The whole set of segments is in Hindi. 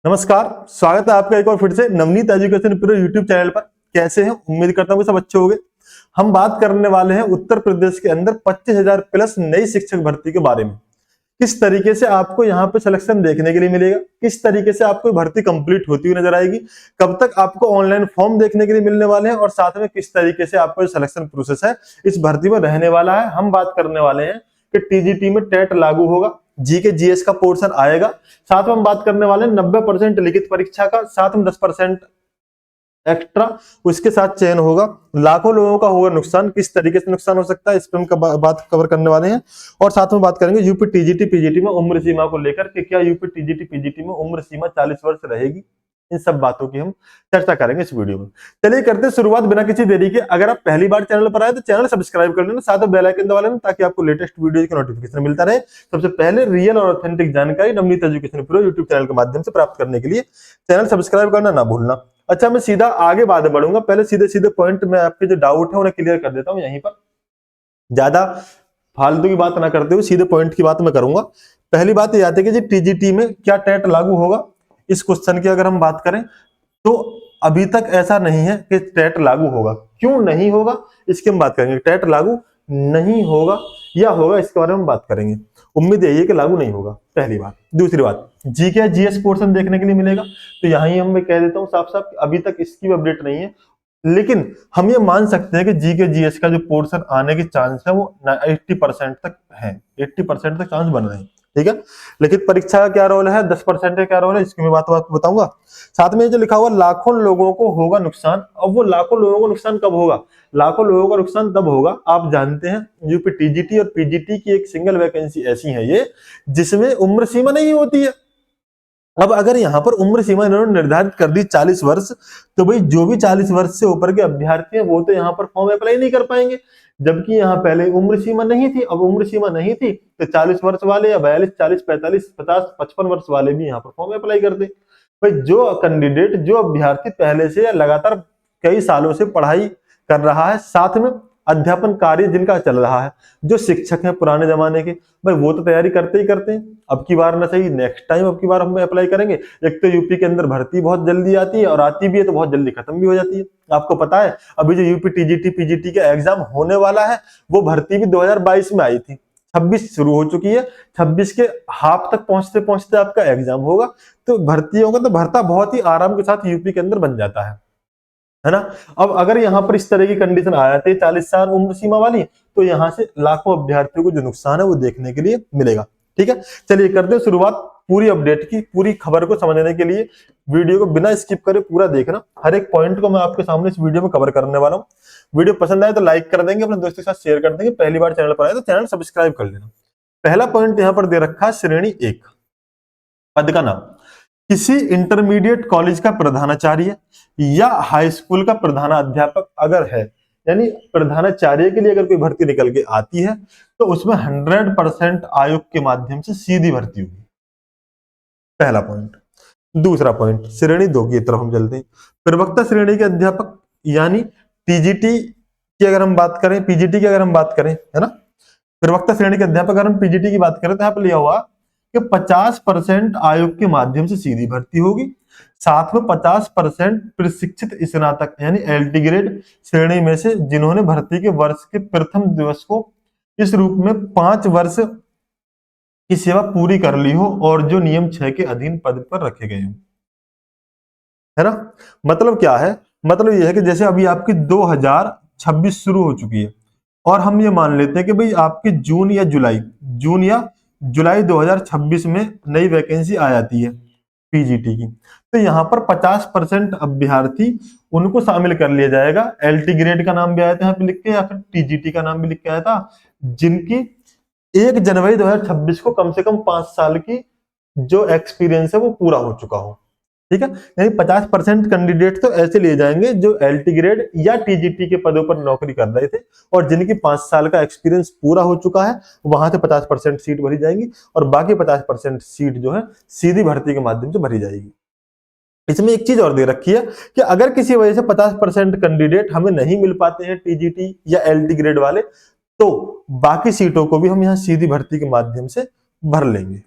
नमस्कार, स्वागत है आपका एक बार फिर से Navneet education pro YouTube channel पर। कैसे हैं? उम्मीद करता हूँ सब अच्छे होंगे। हम बात करने वाले हैं उत्तर प्रदेश के अंदर 25,000 प्लस नई शिक्षक भर्ती के बारे में। किस तरीके से आपको यहाँ पे सिलेक्शन देखने के लिए मिलेगा, किस तरीके से आपको भर्ती कंप्लीट होती हुई नजर आएगी, कब तक आपको ऑनलाइन फॉर्म देखने के लिए मिलने वाले हैं और साथ में किस तरीके से आपको सिलेक्शन प्रोसेस है इस भर्ती में रहने वाला है। हम बात करने वाले हैं कि टीजीटी में टेट लागू होगा, जीके जीएस का पोर्शन आएगा, साथ में हम बात करने वाले हैं 90% लिखित परीक्षा का, साथ में 10% एक्स्ट्रा उसके साथ चयन होगा। लाखों लोगों का होगा नुकसान, किस तरीके से नुकसान हो सकता है इस पर हम बात कवर करने वाले हैं। और साथ में बात करेंगे यूपी टीजीटी पीजीटी में उम्र सीमा को लेकर कि क्या यूपी टीजीटी पीजीटी में उम्र सीमा 40 वर्ष रहेगी। इन सब बातों की हम चर्चा करेंगे इस वीडियो में। चलिए करते हैं शुरुआत बिना किसी देरी के। अगर आप पहली बार चैनल पर आए तो चैनल सब्सक्राइब कर लेना, साथ में बेल आइकन दबा लेना ताकि आपको लेटेस्ट वीडियो का नोटिफिकेशन मिलता रहे। सबसे पहले रियल और ऑथेंटिक जानकारी Navneet education pro YouTube channel के माध्यम से प्राप्त करने के लिए चैनल सब्सक्राइब करना ना भूलना। अच्छा, मैं सीधा आगे बात बढ़ूंगा, पहले सीधे सीधे पॉइंट में आपके जो डाउट है उन्हें क्लियर कर देता हूं यहीं पर। ज्यादा फालतू की बात ना करते हुए सीधे पॉइंट की बात मैं करूंगा। पहली बात यह आती है कि जी टीजीटी में क्या टेट लागू होगा। इस क्वेश्चन की अगर हम बात करें तो अभी तक ऐसा नहीं है कि टेट लागू होगा। क्यों नहीं होगा इसकी हम बात करेंगे। टेट लागू नहीं होगा या होगा इसके बारे में हम बात करेंगे। उम्मीद यही है कि लागू नहीं होगा, पहली बात। दूसरी बात, जीके जीएस पोर्शन देखने के लिए मिलेगा, तो यहां ही मैं कह देता हूं साफ साफ अभी तक इसकी भी अपडेट नहीं है, लेकिन हम ये मान सकते हैं कि जीके जीएस का जो पोर्शन आने के चांस है वो 80% तक है, 80% तक चांस बन रहे हैं। ठीक है, लिखित परीक्षा का क्या रोल है, 10% का क्या रोल है, इसकी मैं बात बताऊंगा। साथ में जो लिखा हुआ लाखों लोगों को होगा नुकसान, अब वो लाखों लोगों को नुकसान कब होगा? लाखों लोगों का नुकसान तब होगा, आप जानते हैं यूपी टीजीटी और पीजीटी की एक सिंगल वैकेंसी ऐसी है ये जिसमें उम्र सीमा नहीं होती है। अब अगर यहाँ पर उम्र सीमा इन्होंने निर्धारित कर दी 40 वर्ष, तो भाई जो भी 40 वर्ष से ऊपर के अभ्यर्थी हैं वो तो यहाँ पर फॉर्म अप्लाई नहीं कर पाएंगे, जबकि यहाँ पहले उम्र सीमा नहीं थी। अब उम्र सीमा नहीं थी तो 40 वर्ष वाले या 42, 40, 45, 50, 55 वर्ष वाले भी यहाँ पर फॉर्म अप्लाई करते। भाई जो कैंडिडेट, जो अभ्यर्थी पहले से या लगातार कई सालों से पढ़ाई कर रहा है, साथ में अध्यापन कार्य जिनका चल रहा है, जो शिक्षक हैं पुराने जमाने के, भाई वो तो तैयारी करते ही करते हैं। अब की बार ना सही, नेक्स्ट टाइम अब की बार हम अप्लाई करेंगे। एक तो यूपी के अंदर भर्ती बहुत जल्दी आती है और आती भी है तो बहुत जल्दी खत्म भी हो जाती है। आपको पता है अभी जो यूपी टीजीटी पीजीटी का एग्जाम होने वाला है वो भर्ती भी 2022 में आई थी, 26 शुरू हो चुकी है, 26 के हाफ तक पहुंचते पहुंचते आपका एग्जाम होगा। तो भर्तियों का तो भर्ता बहुत ही आराम के साथ यूपी के अंदर बन जाता है ना। अब अगर यहाँ पर इस तरह की कंडीशन आ जाती है 40 साल उम्र सीमा वाली, तो यहाँ से लाखों अभ्यर्थियों को जो नुकसान है वो देखने के लिए मिलेगा। ठीक है, चलिए करते हैं शुरुआत पूरी अपडेट की। पूरी खबर को समझने के लिए वीडियो को बिना स्किप करे पूरा देखना, हर एक पॉइंट को मैं आपके सामने इस वीडियो में कवर करने वाला हूँ। वीडियो पसंद आए तो लाइक कर देंगे, अपने दोस्तों के साथ शेयर कर देंगे, पहली बार चैनल पर आए तो चैनल सब्सक्राइब कर लेना। पहला पॉइंट यहाँ पर दे रखा है श्रेणी 1, पद का नाम किसी इंटरमीडिएट कॉलेज का प्रधानाचार्य या हाई स्कूल का प्रधानाध्यापक अगर है, यानी प्रधानाचार्य के लिए अगर कोई भर्ती निकल के आती है तो उसमें 100% आयोग के माध्यम से सीधी भर्ती होगी, पहला पॉइंट। दूसरा पॉइंट, श्रेणी 2 की तरफ हम चलते हैं। प्रवक्ता श्रेणी के अध्यापक यानी टीजीटी की अगर हम बात करें, पीजीटी की अगर हम बात करें, है ना, प्रवक्ता श्रेणी के अध्यापक अगर हम पीजीटी की बात करें तो यहाँ पर लिया हुआ कि 50% आयोग के माध्यम से सीधी भर्ती होगी, साथ में 50% प्रशिक्षित स्नातक यानी एलटी ग्रेड श्रेणी में से जिन्होंने भर्ती के वर्ष के प्रथम दिवस को इस रूप में 5 वर्ष की सेवा पूरी कर ली हो और जो नियम 6 के अधीन पद पर रखे गए हो, है ना। मतलब क्या है? मतलब यह है कि जैसे अभी आपकी 2026 शुरू हो चुकी है और हम ये मान लेते हैं कि भाई आपकी जून या जुलाई 2026 में नई वैकेंसी आ जाती है पीजीटी की, तो यहाँ पर 50% अभ्यर्थी उनको शामिल कर लिया जाएगा। एलटी ग्रेड का नाम भी आया था यहाँ पे लिख के, या फिर टीजीटी का नाम भी लिख के आया था, जिनकी 1 जनवरी 2026 को कम से कम 5 साल की जो एक्सपीरियंस है वो पूरा हो चुका हो। ठीक है, यानी 50% कैंडिडेट तो ऐसे लिए जाएंगे जो एलटी ग्रेड या टीजीटी के पदों पर नौकरी कर रहे थे और जिनकी 5 साल का एक्सपीरियंस पूरा हो चुका है, वहां से 50% सीट भरी जाएंगी और बाकी 50% सीट जो है सीधी भर्ती के माध्यम से भरी जाएगी। इसमें एक चीज और दे रखी है कि अगर किसी वजह से 50% कैंडिडेट हमें नहीं मिल पाते हैं टीजीटी या एलटी ग्रेड वाले, तो बाकी सीटों को भी हम यहाँ सीधी भर्ती के माध्यम से भर लेंगे।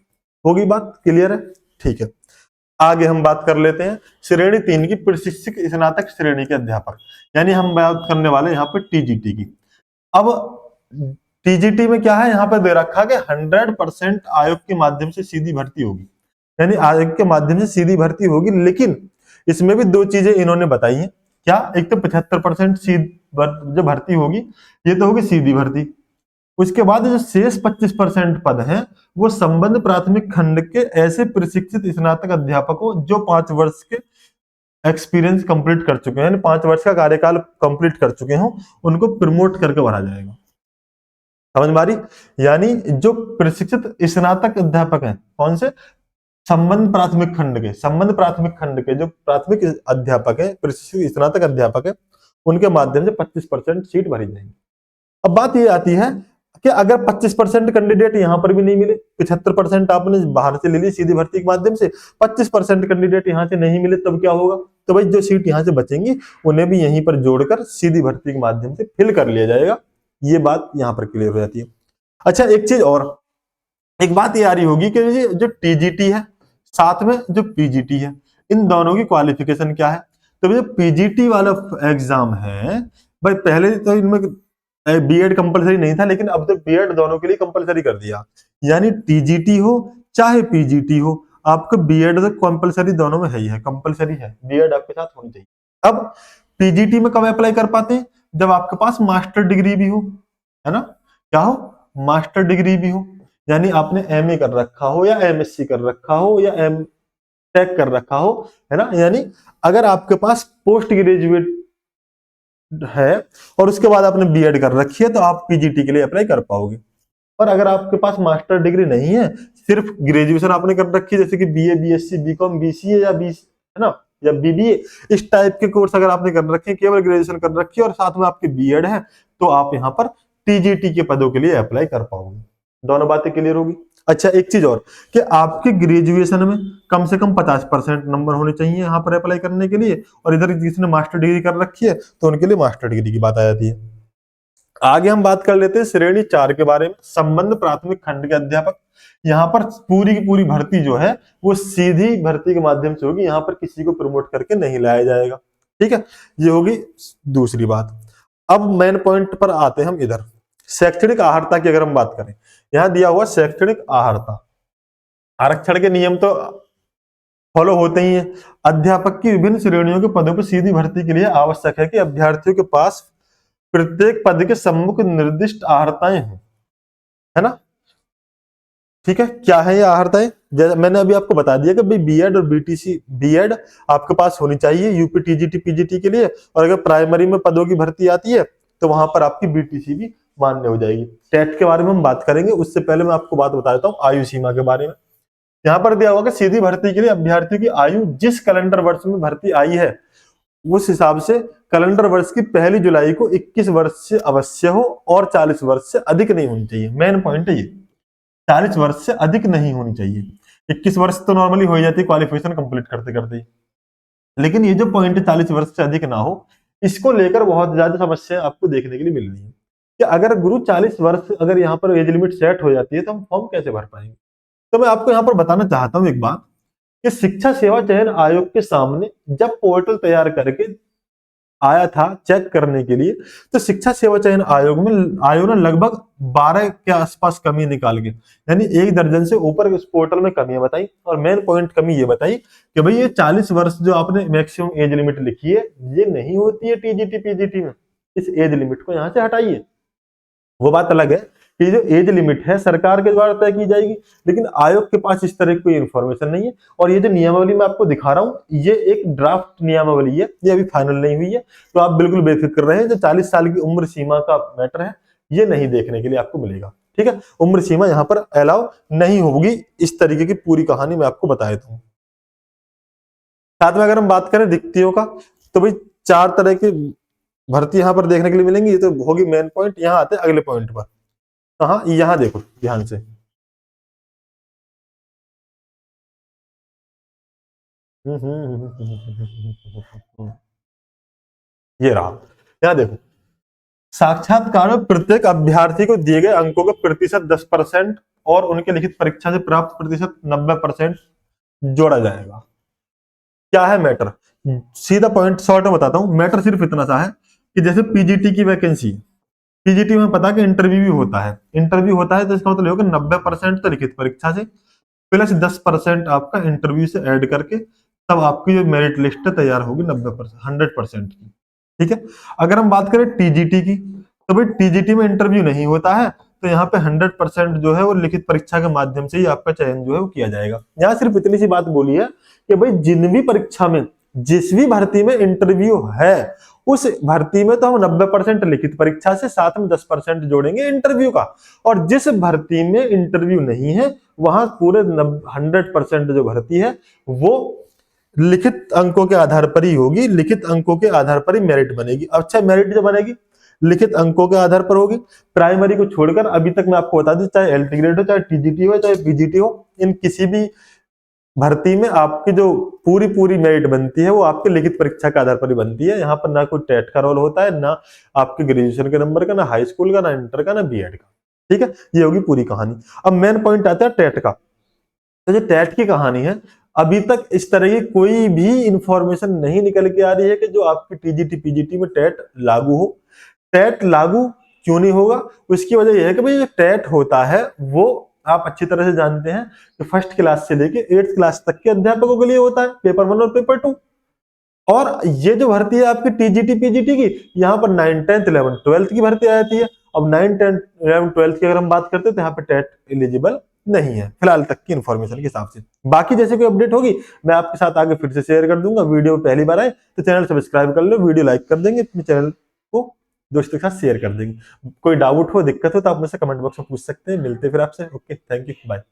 होगी बात क्लियर है? ठीक है, आगे हम बात कर लेते हैं श्रेणी 3 की प्रशिक्षक स्नातक श्रेणी के अध्यापक, यानी हम बात करने वाले यहाँ पे टीजीटी की। अब टीजीटी में क्या है, यहाँ पे दे रखा है कि 100% आयोग के माध्यम से सीधी भर्ती होगी, यानी आयोग के माध्यम से सीधी भर्ती होगी। लेकिन इसमें भी दो चीजें इन्होंने बताई हैं। क्या? एक तो 75% जो भर्ती होगी ये तो होगी सीधी भर्ती। उसके बाद जो शेष 25% पद हैं वो संबंध प्राथमिक खंड के ऐसे प्रशिक्षित स्नातक अध्यापकों जो 5 वर्ष के एक्सपीरियंस कंप्लीट कर चुके हैं, 5 वर्ष का कार्यकाल कंप्लीट कर चुके हों, उनको प्रमोट करके भरा जाएगा। समझ में आ रही? यानी जो प्रशिक्षित स्नातक अध्यापक हैं, कौन से? संबंध प्राथमिक खंड के, संबंध प्राथमिक खंड के जो प्राथमिक अध्यापक है, प्रशिक्षित स्नातक अध्यापक है, उनके माध्यम से 25% सीट भरी जाएंगी। अब बात ये आती है कि अगर 25% कैंडिडेट यहां पर भी नहीं मिले, 75% आपने बाहर से ले ली सीधी भर्ती के माध्यम से, 25% कैंडिडेट यहां से नहीं मिले, तब क्या होगा? तो भाई जो सीट यहां से बचेंगी उन्हें भी यहीं पर जोड़कर सीधी भर्ती के माध्यम से फिल कर लिया जाएगा। ये बात यहां पर क्लियर हो जाती है। अच्छा, एक चीज और, एक बात ये आ रही होगी कि जो टीजीटी है साथ में जो पीजीटी है, इन दोनों की क्वालिफिकेशन क्या है? तो जो पीजीटी वाला एग्जाम है भाई, पहले तो इनमें बीएड कंपलसरी नहीं था, लेकिन अब तो बीएड दोनों के लिए कंपलसरी कर दिया। यानी टीजीटी हो चाहे पीजीटी हो, आपको बीएड तो कंपलसरी दोनों में है ही है, कंपलसरी है, बीएड आपके साथ होनी चाहिए। अब पीजीटी में कब अप्लाई कर पाते हैं? जब आपके पास मास्टर डिग्री भी हो, है ना? क्या हो? मास्टर डिग्री भी हो, यानी आपने एमए कर रखा हो या एमएससी कर रखा हो या एम टेक कर रखा हो, है ना? यानी अगर आपके पास पोस्ट ग्रेजुएट है और उसके बाद आपने बीएड कर रखी है तो आप पीजीटी के लिए अप्लाई कर पाओगे। और अगर आपके पास मास्टर डिग्री नहीं है, सिर्फ ग्रेजुएशन आपने कर रखी है, जैसे कि बीए, बीएससी, बीकॉम, बीसीए या बी, है ना, या बीबीए, इस टाइप के कोर्स अगर आपने कर रखे हैं, केवल ग्रेजुएशन कर रखी है और साथ में आपकी बीएड है, तो आप यहाँ पर टीजीटी के पदों के लिए अप्लाई कर पाओगे। दोनों बातें क्लियर होगी। अच्छा, एक चीज और कि आपके ग्रेजुएशन में कम से कम 50% नंबर होने चाहिए यहाँ पर अप्लाई करने के लिए, और इधर जिसने मास्टर डिग्री कर रखी है तो उनके लिए मास्टर डिग्री की बात आ जाती है। आगे हम बात कर लेते हैं श्रेणी 4 के बारे में, संबंध प्राथमिक खंड के अध्यापक। यहाँ पर पूरी की पूरी भर्ती जो है वो सीधी भर्ती के माध्यम से होगी, यहाँ पर किसी को प्रमोट करके नहीं लाया जाएगा। ठीक है, ये होगी दूसरी बात। अब मेन पॉइंट पर आते हैं हम इधर, शैक्षणिक आहारता की अगर हम बात करें, यहां दिया हुआ शैक्षणिक आहारता, आरक्षण के नियम तो फॉलो होते ही हैं। अध्यापक की विभिन्न श्रेणियों के पदों पर सीधी भर्ती के लिए आवश्यक है कि अभ्यर्थियों के पास प्रत्येक पद के सम्मुख निर्दिष्ट आहारताएं हों, है ना? ठीक है, क्या है ये आहारताएं? जैसे मैंने अभी आपको बता दिया कि भाई बीएड और बीटीसी, बीएड आपके पास होनी चाहिए यूपी टीजीटी पीजीटी के लिए, और अगर प्राइमरी में पदों की भर्ती आती है तो वहां पर आपकी बीटीसी भी मान्य हो जाएगी। टेट के बारे में हम बात करेंगे, उससे पहले मैं आपको बात बता देता हूँ आयु सीमा के बारे में। यहाँ पर दिया हुआ कि सीधी भर्ती के लिए अभ्यर्थियों की आयु जिस कैलेंडर वर्ष में भर्ती आई है उस हिसाब से कैलेंडर वर्ष की 1 जुलाई को 21 वर्ष से अवश्य हो और 40 वर्ष से अधिक नहीं होनी चाहिए। मेन पॉइंट है ये, 40 वर्ष से अधिक नहीं होनी चाहिए। 21 वर्ष तो नॉर्मली हो जाती है क्वालिफिकेशन कंप्लीट करते करते, लेकिन ये जो पॉइंट 40 वर्ष से अधिक ना हो, इसको लेकर बहुत ज्यादा समस्या आपको देखने के लिए मिल रही है कि अगर गुरु 40 वर्ष अगर यहाँ पर एज लिमिट सेट हो जाती है तो हम फॉर्म कैसे भर पाएंगे? तो मैं आपको यहाँ पर बताना चाहता हूँ एक बात कि शिक्षा सेवा चयन आयोग के सामने जब पोर्टल तैयार करके आया था चेक करने के लिए, तो शिक्षा सेवा चयन आयोग ने लगभग 12 के आसपास कमी निकाल के, यानी 1 दर्जन से ऊपर इस पोर्टल में कमियां बताई। और मेन पॉइंट कमी ये बताई कि भाई ये 40 वर्ष जो आपने मैक्सिमम एज लिमिट लिखी है ये नहीं होती है टीजीटी पीजीटी में, इस एज लिमिट को यहां से हटाइए। वो बात अलग है कि जो एज लिमिट है सरकार के द्वारा तय की जाएगी, लेकिन आयोग के पास इस तरह की कोई इंफॉर्मेशन नहीं है। और ये जो नियमावली मैं आपको दिखा रहा हूं ये एक ड्राफ्ट नियमावली है, ये अभी फाइनल नहीं हुई है, तो आप बिल्कुल बेफिक्र रहे। जो 40 साल की उम्र सीमा का मैटर है ये नहीं देखने के लिए आपको मिलेगा। ठीक है, उम्र सीमा यहाँ पर अलाउ नहीं होगी, इस तरीके की पूरी कहानी मैं आपको बता देता हूँ। साथ में अगर हम बात करें रिक्तियों का, तो भाई 4 तरह की भर्ती यहाँ पर देखने के लिए मिलेंगी, ये तो होगी मेन पॉइंट। यहाँ आते हैं अगले पॉइंट पर, हाँ यहाँ देखो ध्यान से, ये रहा, यहाँ देखो, साक्षात्कार में प्रत्येक अभ्यर्थी को दिए गए अंकों का प्रतिशत 10% और उनके लिखित परीक्षा से प्राप्त प्रतिशत 90% जोड़ा जाएगा। क्या है मैटर, सीधा पॉइंट शॉर्ट में बताता हूं। मैटर सिर्फ इतना सा है कि जैसे पीजीटी की वैकेंसी, पीजीटी में पता है कि इंटरव्यू भी होता है, इंटरव्यू होता है तो इसका मतलब होगा 90% तो लिखित परीक्षा से प्लस 10% आपका इंटरव्यू से ऐड करके तब आपकी जो मेरिट लिस्ट तैयार होगी 90%, 100% की। ठीक है, अगर हम बात करें टीजीटी की, तो भाई टीजीटी में इंटरव्यू नहीं होता है, तो यहाँ पे 100% जो है वो लिखित परीक्षा के माध्यम से ही आपका चयन जो है वो किया जाएगा। यहाँ सिर्फ इतनी सी बात बोली है कि भाई जिन भी परीक्षा में, जिस भी भर्ती में इंटरव्यू है, उस भर्ती में तो हम 90% लिखित परीक्षा से साथ में 10% जोड़ेंगे इंटरव्यू का, और जिस भर्ती में इंटरव्यू नहीं है वहां पूरे 100% जो भर्ती है वो लिखित अंकों के आधार पर ही होगी, लिखित अंकों के आधार पर ही मेरिट बनेगी। अच्छा, मेरिट जो बनेगी लिखित अंकों के आधार पर होगी। प्राइमरी को छोड़कर अभी तक मैं आपको बता दूं, चाहे एलटी ग्रेड हो, चाहे टीजीटी हो, चाहे पीजीटी हो, इन किसी भी भर्ती में आपकी जो पूरी पूरी मेरिट बनती है वो आपके लिखित परीक्षा के आधार पर ही बनती है। यहाँ पर ना कोई टेट का रोल होता है, ना आपके ग्रेजुएशन के नंबर का, ना हाई स्कूल का, ना इंटर का, ना बीएड का। ठीक है, ये होगी पूरी कहानी। अब मेन पॉइंट आता है टेट का। तो जो टेट की कहानी है, अभी तक इस तरह की कोई भी इंफॉर्मेशन नहीं निकल के आ रही है कि जो आपकी टीजीटी पीजीटी में टेट लागू हो। टेट लागू क्यों नहीं होगा, उसकी वजह यह है कि भाई जो टेट होता है वो आप अच्छी तरह से जानते हैं कि फर्स्ट क्लास से लेके 8th क्लास तक के अध्यापकों के लिए होता है, पेपर 1 और पेपर 2। और ये जो भर्ती है आपकी टीजीटी पीजीटी की, यहाँ पर 9, 10th, 11th, 12th की भर्ती आ जाती है। अब 9, 10, 11, 12th की अगर हम बात करते हैं तो यहाँ पे टेट एलिजिबल नहीं है फिलहाल तक की इन्फॉर्मेशन के हिसाब से। बाकी जैसे कोई अपडेट होगी मैं आपके साथ आगे फिर से शेयर कर दूंगा। वीडियो पहली बार आए तो चैनल सब्सक्राइब कर लो, वीडियो लाइक कर देंगे, अपने चैनल को दोस्तों के साथ शेयर कर देंगे। कोई डाउट हो, दिक्कत हो तो आप मुझसे कमेंट बॉक्स में पूछ सकते हैं। मिलते फिर आपसे। Okay, thank you, bye.